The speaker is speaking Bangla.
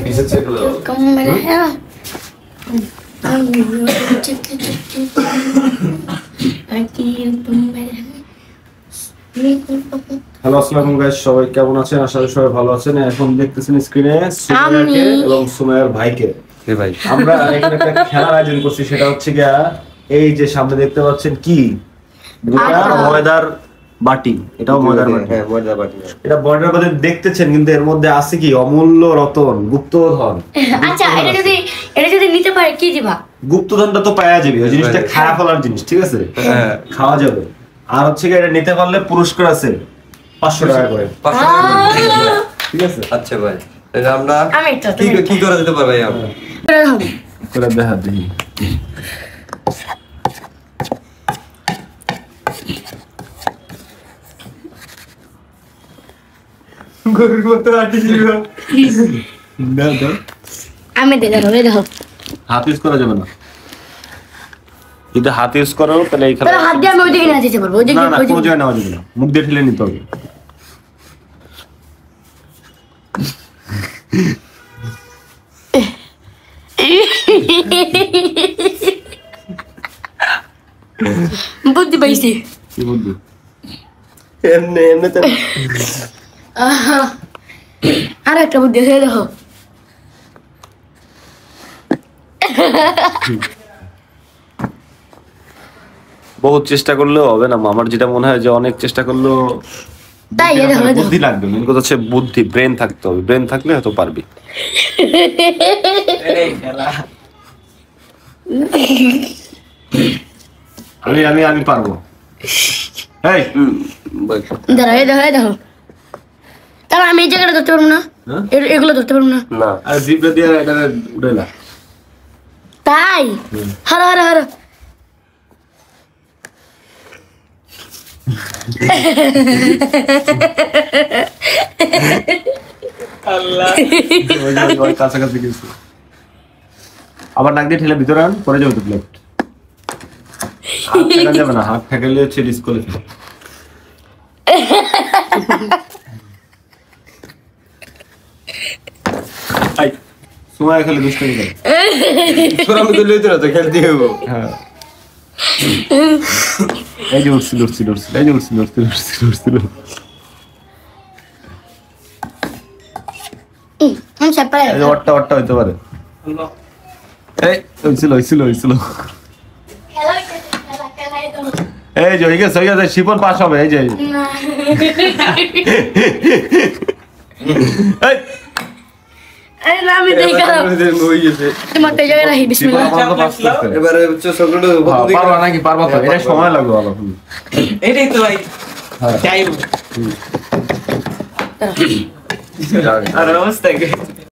হ্যালো আসসালামু আলাইকুম গাইস, সবাই কেমন আছেন? আশা করি সবাই ভালো আছেন। এখন দেখতেছেন স্ক্রিনে সুমাইয়াকে এবং সুমাইয়ার ভাইকে। ভাই আমরা এখানে একটা খেলার আয়োজন করছি, সেটা হচ্ছে গিয়া এই যে সামনে দেখতে পাচ্ছেন কি ময়দার বাটি, এটাও ময়দার বাটি। হ্যাঁ, ময়দার বাটি। এটা ময়দার বাটি দেখতেছেন, কিন্তু এর মধ্যে আছে কি অমূল্য রতন, গুপ্তধন। আচ্ছা, এটা যদি নিতে পারে কি দিবা? গুপ্তধনটা তো পাওয়া যাবে, ওই জিনিসটা খাওয়া ফেলার জিনিস, ঠিক আছে? হ্যাঁ, খাওয়া যাবে। আর হচ্ছে কি এটা নিতে পারলে পুরস্কার আছে 500 টাকা করে। ঠিক আছে? আচ্ছা ভাই, তাহলে আমরা কি করে দিতে পারবো? আমরা করে দেখা দিই। গরুর মতো আটি ছিল না দাও, আমি দেখো হাত ইউজ করা যাবে না। যদি হাত ইউজ করো তাহলে এই খেলা হাত দিয়ে আমি ওই দিকে না দিতে পারবো। ওই দিকে না, কোনো জায়গায় নেওয়া যাবে না, মুখ দিয়ে ঠেলে নিতে হবে। বুদ্ধি পাইছি। কি বুদ্ধি? এমনিতে আর একটা বুদ্ধি আছে, দেখো। বহুত চেষ্টা করলেও হবে না। আমার যেটা মনে হয় যে অনেক চেষ্টা করলেও তাই বুদ্ধি লাগবে। মেন কথা হচ্ছে বুদ্ধি, ব্রেন থাকতে হবে। ব্রেন থাকলে হয়তো পারবি। আমি পারবো। এই দেখো তাহলে আমি এই জায়গাটা ধরতে পারবো না, এগুলো ধরতে পারবো না। না, আর জিভটা দিয়ে এটা উড়াইলা। তাই হারা আল্লাহ, কাছাকাছি গেছে। আবার নাক দিয়ে ঠেলে ভিতরে আন, পরে যাবে তো প্লেট। হাত ঠেকা যাবে না, হাত ঠেকালে হচ্ছে ডিসকোয়ালিফাই। আই সময় খেলে দুষ্টামি করে। তোরা আমি তো লইতে না, তো খেলতে হবো। হ্যাঁ, এই যে উঠছিল। এই যে উঠছিল। এই যে ওটটা হইতে পারে। এই হইছিল। এই যে হয়ে গেছে। শিপন পাস হবে। এই যে আমি এবারে পারবা নাকি? পারবা তো, এটা সময় লাগবে ভালো। এটাই তো ভাই টাইম। আর অবস্থা